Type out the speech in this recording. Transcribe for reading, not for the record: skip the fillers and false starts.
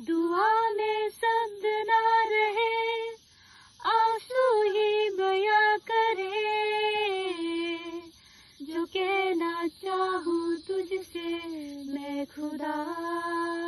दुआ में शब्द ना रहे, आंसू ही बयां करे, जो कहना चाहूँ तुझसे मैं खुदा।